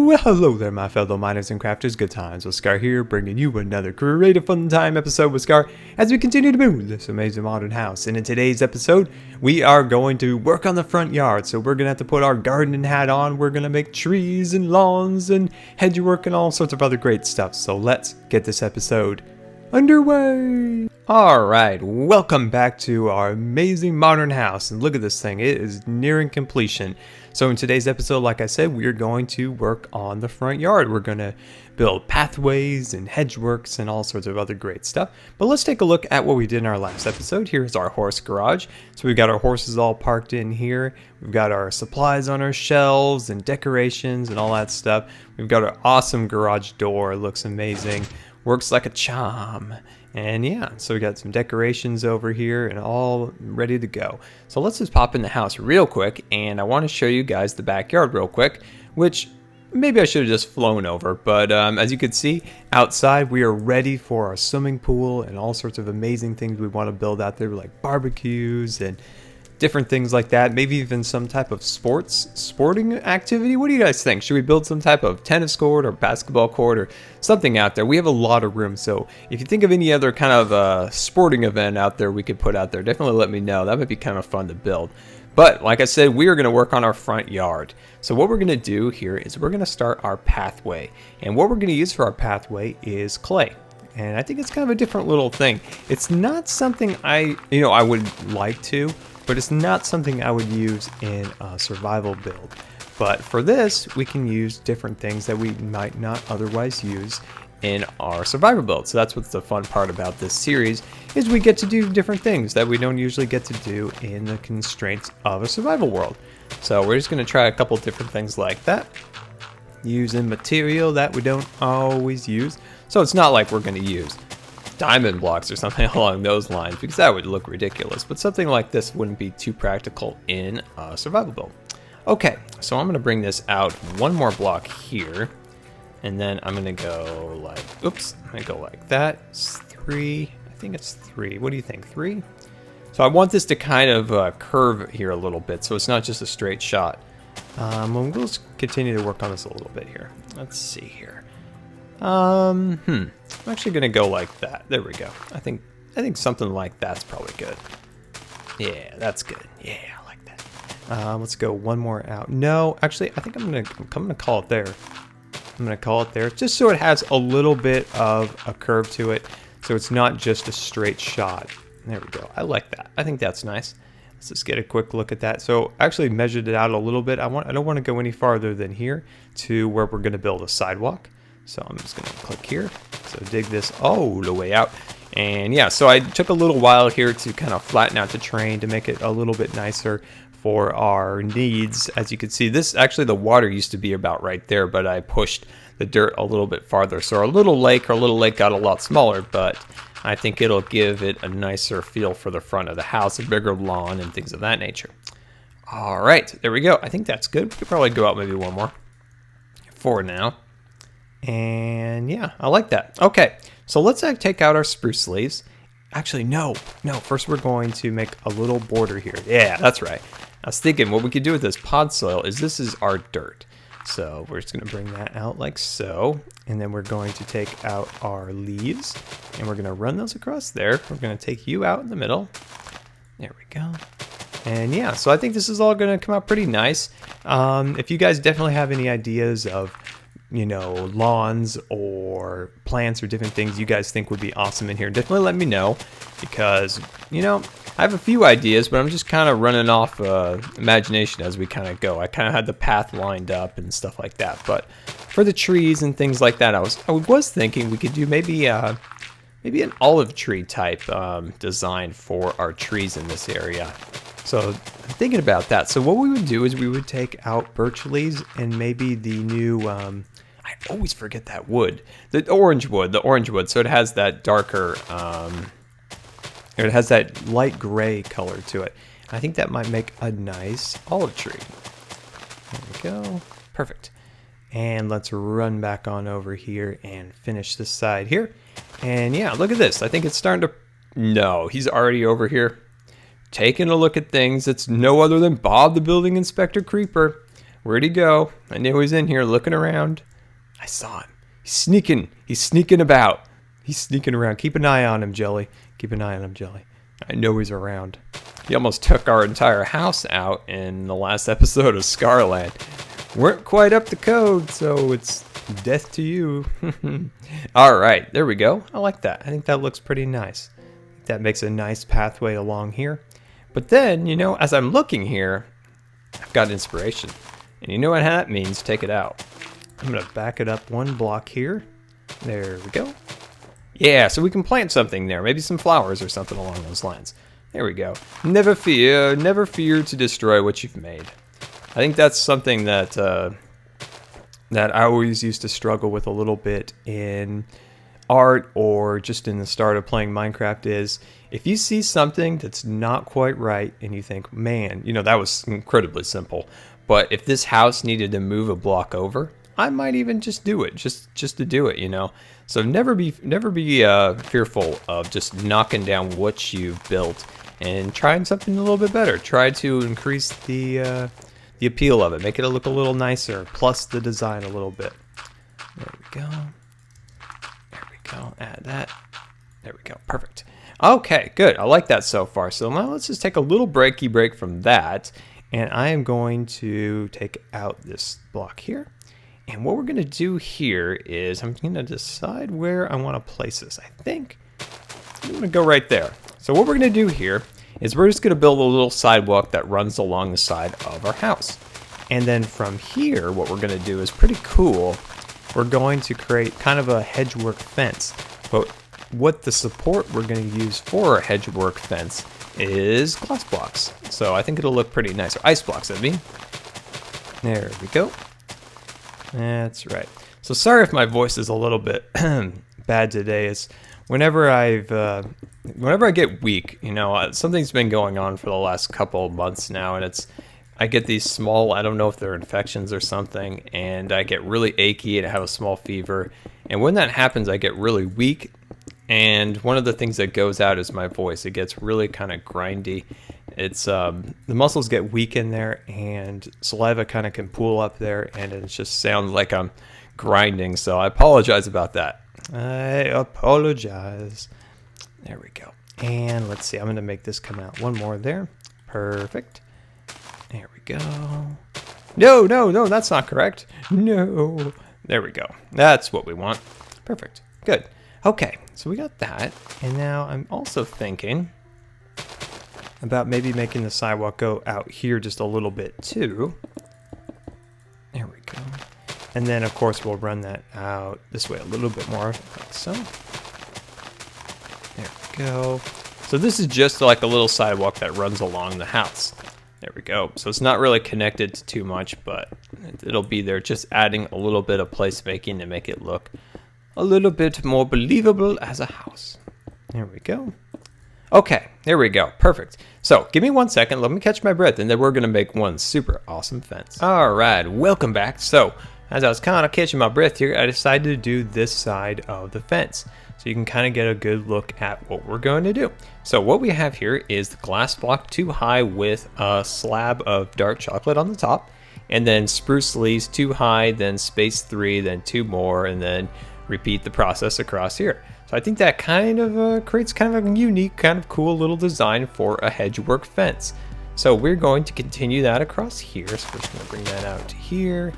Well, hello there, my fellow miners and crafters. Good times with Scar here, bringing you another creative fun time episode with Scar as we continue to build this amazing modern house. And in today's episode, we are going to work on the front yard. So we're gonna have to put our gardening hat on. We're gonna make trees and lawns and hedge work and all sorts of other great stuff. So let's get this episode underway. Alright, welcome back to our amazing modern house, and look at this thing, it is nearing completion. So in today's episode, like I said, we are going to work on the front yard. We're going to build pathways and hedge works and all sorts of other great stuff. But let's take a look at what we did in our last episode. Here's our horse garage. So we've got our horses all parked in here. We've got our supplies on our shelves and decorations and all that stuff. We've got our awesome garage door, it looks amazing. Works like a charm. And yeah, so we got some decorations over here and all ready to go. So let's just pop in the house real quick, and I want to show you guys the backyard real quick, which maybe I should have just flown over, but as you can see outside, we are ready for our swimming pool and all sorts of amazing things we want to build out there, like barbecues and different things like that. Maybe even some type of sporting activity. What do you guys think? Should we build some type of tennis court or basketball court or something out there? We have a lot of room, so if you think of any other kind of sporting event out there we could put out there, definitely let me know. That would be kind of fun to build. But like I said, we are going to work on our front yard. So what we're going to do here is we're going to start our pathway, and what we're going to use for our pathway is clay. And I think it's kind of a different little thing. It's not something I would like to, but it's not something I would use in a survival build. But for this, we can use different things that we might not otherwise use in our survival build. So that's what's the fun part about this series, is we get to do different things that we don't usually get to do in the constraints of a survival world. So we're just gonna try a couple different things like that, using material that we don't always use. So it's not like we're gonna use diamond blocks or something along those lines, because that would look ridiculous, but something like this wouldn't be too practical in a survival build. Okay, so I'm going to bring this out one more block here, and then I'm going to go like, oops, I'm going to go like that. It's 3, I think it's 3. What do you think, 3? So I want this to kind of curve here a little bit, so it's not just a straight shot. We'll just continue to work on this a little bit here. Let's see here. I'm actually gonna go like that. There we go. I think something like that's probably good. Yeah, that's good. Yeah, I like that. Let's go one more out. No, actually, I think I'm gonna call it there. I'm gonna call it there, just so it has a little bit of a curve to it, so it's not just a straight shot. There we go. I like that. I think that's nice. Let's just get a quick look at that. So I actually measured it out a little bit. I don't want to go any farther than here to where we're gonna build a sidewalk. So I'm just going to click here. So dig this all the way out. And yeah, so I took a little while here to kind of flatten out the terrain to make it a little bit nicer for our needs. As you can see, this actually, the water used to be about right there, but I pushed the dirt a little bit farther. So our little lake got a lot smaller, but I think it'll give it a nicer feel for the front of the house, a bigger lawn and things of that nature. All right, there we go. I think that's good. We could probably go out maybe one more for now. And yeah, I like that. Okay, so let's take out our spruce leaves. Actually, no, first we're going to make a little border here. Yeah, that's right. I was thinking what we could do with this pod soil is this is our dirt. So we're just going to bring that out like so. And then we're going to take out our leaves and we're going to run those across there. We're going to take you out in the middle. There we go. And yeah, so I think this is all going to come out pretty nice. If you guys definitely have any ideas of lawns or plants or different things you guys think would be awesome in here, definitely let me know, because I have a few ideas, but I'm just kind of running off imagination as we kind of go. I kind of had the path lined up and stuff like that, but for the trees and things like that, I was thinking we could do maybe an olive tree type design for our trees in this area. So I'm thinking about that. So what we would do is we would take out birch leaves and maybe the new, I always forget that wood, the orange wood. So it has that darker, it has that light gray color to it. I think that might make a nice olive tree. There we go. Perfect. And let's run back on over here and finish this side here. And yeah, look at this. I think it's starting to, no, he's already over here taking a look at things. It's no other than Bob the Building Inspector Creeper. Where'd he go? I knew he was in here looking around. I saw him. He's sneaking. He's sneaking about. He's sneaking around. Keep an eye on him, Jelly. Keep an eye on him, Jelly. I know he's around. He almost took our entire house out in the last episode of Scarland. Weren't quite up to code, so it's death to you. All right, there we go. I like that. I think that looks pretty nice. That makes a nice pathway along here. But then, you know, as I'm looking here, I've got inspiration. And you know what that means? Take it out. I'm going to back it up one block here. There we go. Yeah, so we can plant something there. Maybe some flowers or something along those lines. There we go. Never fear to destroy what you've made. I think that's something that that I always used to struggle with a little bit in art or just in the start of playing Minecraft is if you see something that's not quite right and you think, man, you know, that was incredibly simple. But if this house needed to move a block over, I might even just do it, just to do it, you know. So never be fearful of just knocking down what you've built and trying something a little bit better. Try to increase the appeal of it, make it look a little nicer, plus the design a little bit. There we go. There we go. Add that. There we go. Perfect. Okay, good. I like that so far. So now let's just take a little break from that, and I am going to take out this block here. And what we're going to do here is I'm going to decide where I want to place this. I think I'm going to go right there. So what we're going to do here is we're just going to build a little sidewalk that runs along the side of our house. And then from here, what we're going to do is pretty cool. We're going to create kind of a hedgework fence. But what the support we're going to use for our hedgework fence is glass blocks. So I think it'll look pretty nice. Or ice blocks, I mean. There we go. That's right. So sorry if my voice is a little bit bad today. It's whenever I get weak, you know, something's been going on for the last couple of months now, and I get these small, I don't know if they're infections or something, and I get really achy and I have a small fever. And when that happens, I get really weak. And one of the things that goes out is my voice. It gets really kind of grindy. It's the muscles get weak in there, and saliva kind of can pool up there, and it just sounds like I'm grinding. So I apologize about that. I apologize. There we go. And let's see. I'm going to make this come out one more there. Perfect. There we go. No, that's not correct. No. There we go. That's what we want. Perfect. Good. Okay, so we got that. And now I'm also thinking about maybe making the sidewalk go out here just a little bit too. There we go. And then of course we'll run that out this way a little bit more, like so. There we go. So this is just like a little sidewalk that runs along the house. There we go. So it's not really connected to too much, but it'll be there, just adding a little bit of placemaking to make it look a little bit more believable as a house. There we go. Okay, there we go. Perfect. So give me 1 second. Let me catch my breath, and then we're going to make one super awesome fence. All right, welcome back. So as I was kind of catching my breath here, I decided to do this side of the fence. So you can kind of get a good look at what we're going to do. So what we have here is the glass block 2 high with a slab of dark chocolate on the top, and then spruce leaves 2 high, then space 3, then 2 more, and then repeat the process across here. So I think that kind of creates kind of a unique, kind of cool little design for a hedgework fence. So we're going to continue that across here. So we're just going to bring that out to here,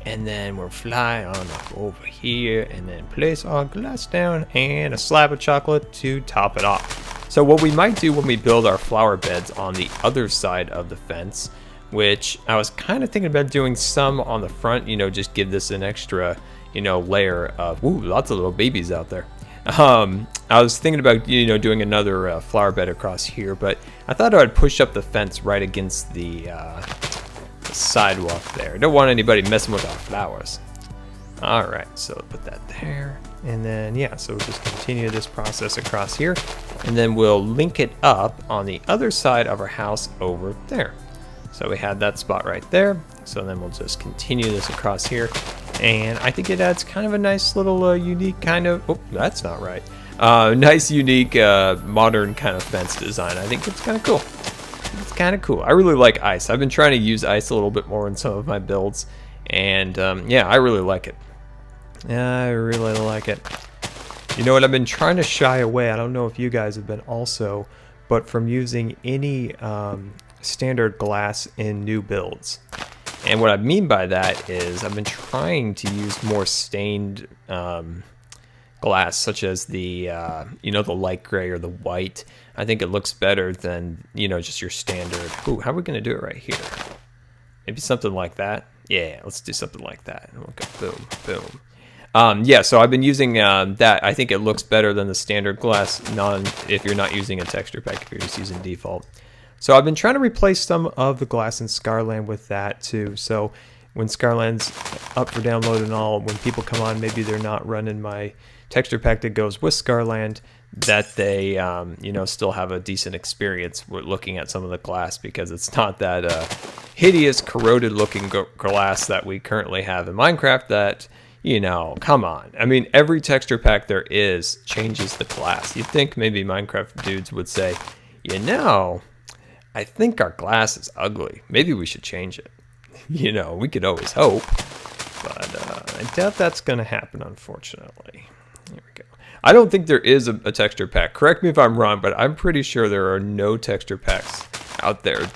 and then we'll fly on up over here, and then place our glass down and a slab of chocolate to top it off. So what we might do when we build our flower beds on the other side of the fence, which I was kind of thinking about doing some on the front, you know, just give this an extra, you know, layer of, ooh, lots of little babies out there. I was thinking about, you know, doing another flower bed across here, but I thought I would push up the fence right against the sidewalk there. Don't want anybody messing with our flowers. All right, so put that there, and then yeah, so we'll just continue this process across here, and then we'll link it up on the other side of our house over there. So we had that spot right there. So then we'll just continue this across here. And I think it adds kind of a nice little unique kind of, oh, that's not right. Nice, unique, modern kind of fence design. I think it's kind of cool. it's kind of cool. I really like ice. I've been trying to use ice a little bit more in some of my builds, and yeah, I really like it. I really like it. You know what? I've been trying to shy away. I don't know if you guys have been also, but from using any standard glass in new builds. And what I mean by that is I've been trying to use more stained glass, such as the the light gray or the white. I think it looks better than just your standard. Ooh, how are we gonna do it right here? Maybe something like that. Yeah, let's do something like that. Okay, boom, boom. Yeah, so I've been using that. I think it looks better than the standard glass if you're not using a texture pack, if you're just using default. So I've been trying to replace some of the glass in Scarland with that too. So when Scarland's up for download and all, when people come on, maybe they're not running my texture pack that goes with Scarland, that they still have a decent experience with looking at some of the glass, because it's not that hideous corroded looking glass that we currently have in Minecraft that, come on. I mean, every texture pack there is changes the glass. You'd think maybe Minecraft dudes would say, I think our glass is ugly. Maybe we should change it. We could always hope, but I doubt that's going to happen, unfortunately. Here we go. I don't think there is a texture pack. Correct me if I'm wrong, but I'm pretty sure there are no texture packs out there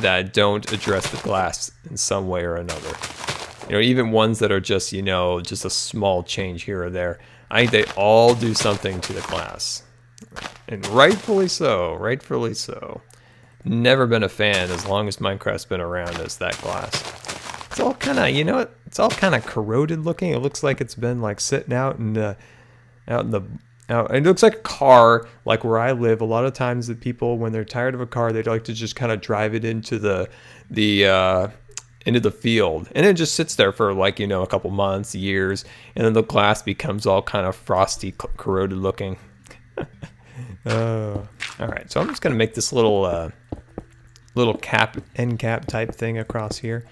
that don't address the glass in some way or another. Even ones that are just, just a small change here or there. I think they all do something to the glass. And rightfully so, rightfully so. Never been a fan as long as Minecraft's been around as that glass. It's all kind of, it's all kind of corroded looking. It looks like it's been like sitting out in the, it looks like a car, like where I live. A lot of times the people, when they're tired of a car, they'd like to just kind of drive it into the field, and it just sits there for like, a couple months, years, and then the glass becomes all kind of frosty, corroded looking. All right, so I'm just gonna make this little end cap type thing across here.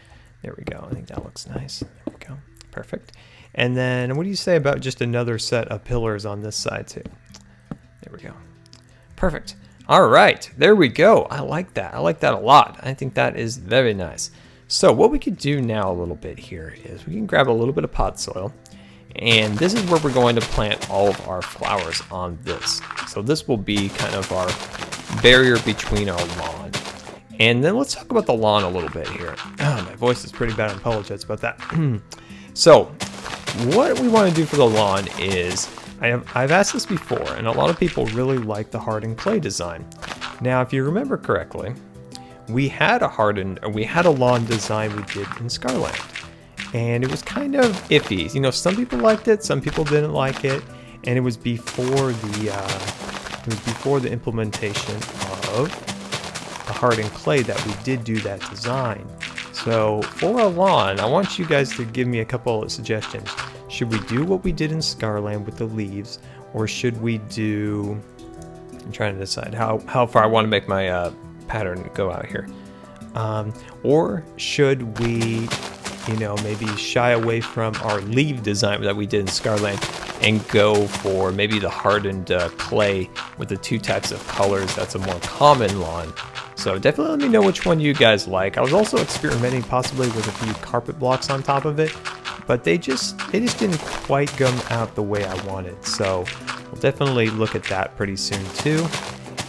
There we go. I think that looks nice. There we go. Perfect. And then what do you say about just another set of pillars on this side too? There we go. Perfect. All right, there we go. I like that. I like that a lot. I think that is very nice. So what we could do now a little bit here is we can grab a little bit of pot soil, and this is where we're going to plant all of our flowers on this. So this will be kind of our barrier between our lawn. And then let's talk about the lawn a little bit here. Oh, my voice is pretty bad. I apologize about that. So what we want to do for the lawn is, I've asked this before, and a lot of people really like the hardened clay design. Now, if you remember correctly, we had a lawn design we did in Scarland, and it was kind of iffy. Some people liked it, some people didn't like it, and it was before the implementation of the hardened clay that we did do that design. So for our lawn, I want you guys to give me a couple of suggestions. Should we do what we did in Scarland with the leaves, or should we do, I'm trying to decide how far I want to make my pattern go out here. Or should we, maybe shy away from our leaf design that we did in Scarland and go for maybe the hardened clay with the two types of colors. That's a more common lawn. So definitely let me know which one you guys like. I was also experimenting possibly with a few carpet blocks on top of it, but they just didn't quite come out the way I wanted. So we'll definitely look at that pretty soon too.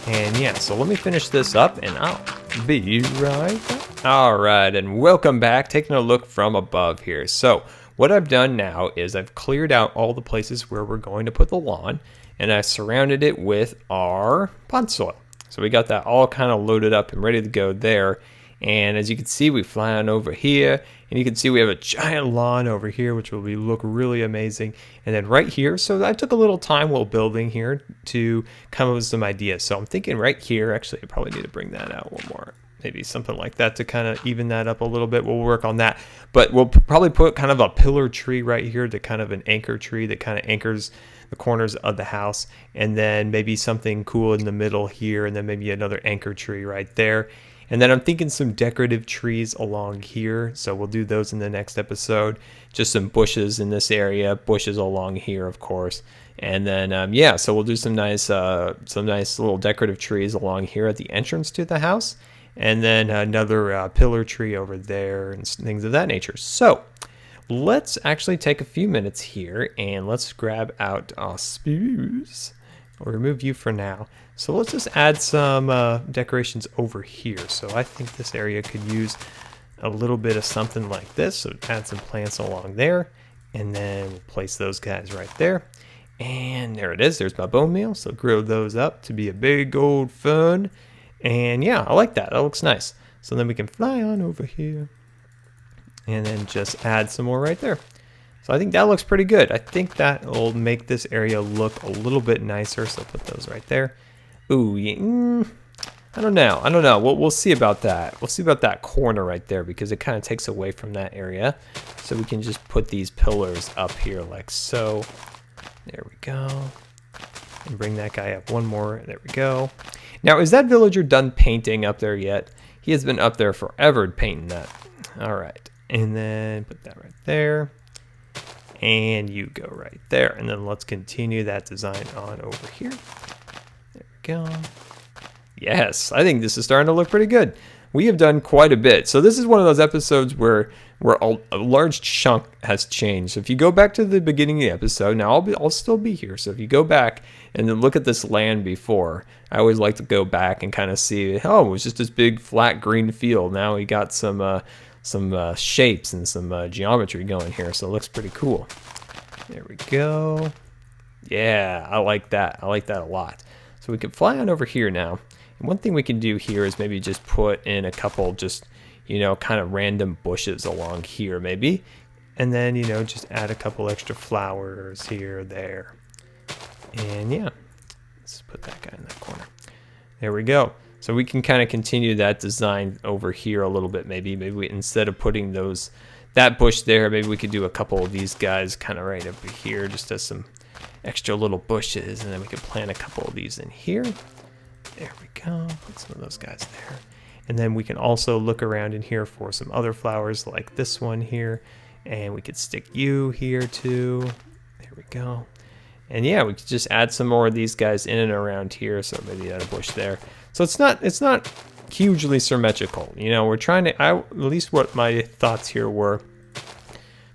And yeah, so let me finish this up and I'll be right back. All right, and welcome back. Taking a look from above here. So what I've done now is I've cleared out all the places where we're going to put the lawn, and I surrounded it with our pot soil. So we got that all kind of loaded up and ready to go there. And as you can see, we fly on over here, and you can see we have a giant lawn over here, which will look really amazing. And then right here, so I took a little time while building here to come up with some ideas. So I'm thinking right here, actually, I probably need to bring that out one more. Maybe something like that to kind of even that up a little bit. We'll work on that. But we'll probably put kind of a pillar tree right here, to kind of an anchor tree that kind of anchors the corners of the house. And then maybe something cool in the middle here, and then maybe another anchor tree right there. And then I'm thinking some decorative trees along here. So we'll do those in the next episode. Just some bushes in this area, bushes along here, of course. And then, yeah, so we'll do some nice little decorative trees along here at the entrance to the house. and then another pillar tree over there and things of that nature. So let's actually take a few minutes here and let's grab out our spruce. We'll remove you for now. So let's just add some decorations over here. So I think this area could use a little bit of something like this. So add some plants along there, and then we'll place those guys right there. And there it is. There's my bone meal. So grow those up to be a big old fern. And yeah, I like that. That looks nice. So then we can fly on over here and then just add some more right there. So I think that looks pretty good. I think that will make this area look a little bit nicer. So put those right there. Ooh, yeah, I don't know. We'll see about that. We'll see about that corner right there because it kind of takes away from that area. So we can just put these pillars up here like so. There we go. And bring that guy up one more. There we go. Now, is that villager done painting up there yet? He has been up there forever painting that. All right. And then put that right there. And you go right there. And then let's continue that design on over here. There we go. Yes, I think this is starting to look pretty good. We have done quite a bit. So this is one of those episodes where a large chunk has changed. So if you go back to the beginning of the episode, now I'll still be here. So if you go back and then look at this land before, I always like to go back and kind of see, oh, it was just this big flat green field. Now we got some shapes and some geometry going here. So it looks pretty cool. There we go. Yeah, I like that. I like that a lot. So we can fly on over here now. And one thing we can do here is maybe just put in a couple just, kind of random bushes along here maybe. And then, just add a couple extra flowers here, there. And yeah, let's put that guy in that corner. There we go. So we can kind of continue that design over here a little bit maybe. Maybe we, instead of putting that bush there, maybe we could do a couple of these guys kind of right over here just as some extra little bushes. And then we could plant a couple of these in here. There we go. Put some of those guys there. And then we can also look around in here for some other flowers like this one here. And we could stick you here too. There we go. And yeah, we could just add some more of these guys in and around here. So maybe add a bush there. So it's not hugely symmetrical. We're trying to, at least what my thoughts here were,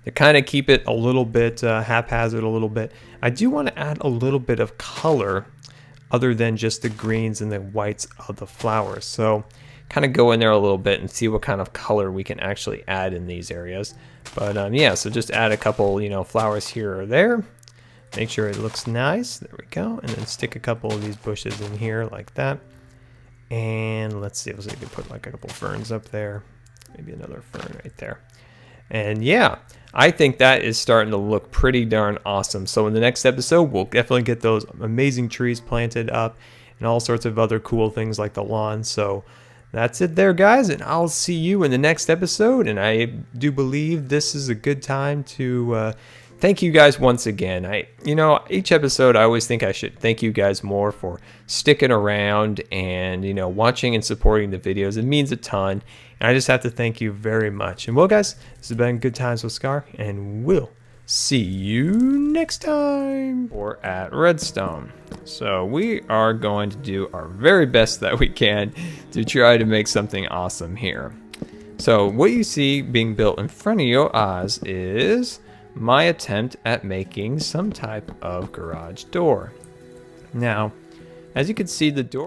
to kind of keep it a little bit haphazard a little bit. I do want to add a little bit of color other than just the greens and the whites of the flowers. So kind of go in there a little bit and see what kind of color we can actually add in these areas. But yeah, so just add a couple, flowers here or there. Make sure it looks nice. There we go. And then stick a couple of these bushes in here like that. And let's see if we can put like a couple ferns up there. Maybe another fern right there. And yeah, I think that is starting to look pretty darn awesome. So in the next episode, we'll definitely get those amazing trees planted up and all sorts of other cool things like the lawn. So that's it there, guys. And I'll see you in the next episode. And I do believe this is a good time to thank you guys once again. Each episode, I always think I should thank you guys more for sticking around and, watching and supporting the videos. It means a ton. And I just have to thank you very much. And well, guys, this has been Good Times with Scar, and we'll see you next time. We're at Redstone. So we are going to do our very best that we can to try to make something awesome here. So what you see being built in front of your eyes is my attempt at making some type of garage door. Now, as you can see, the door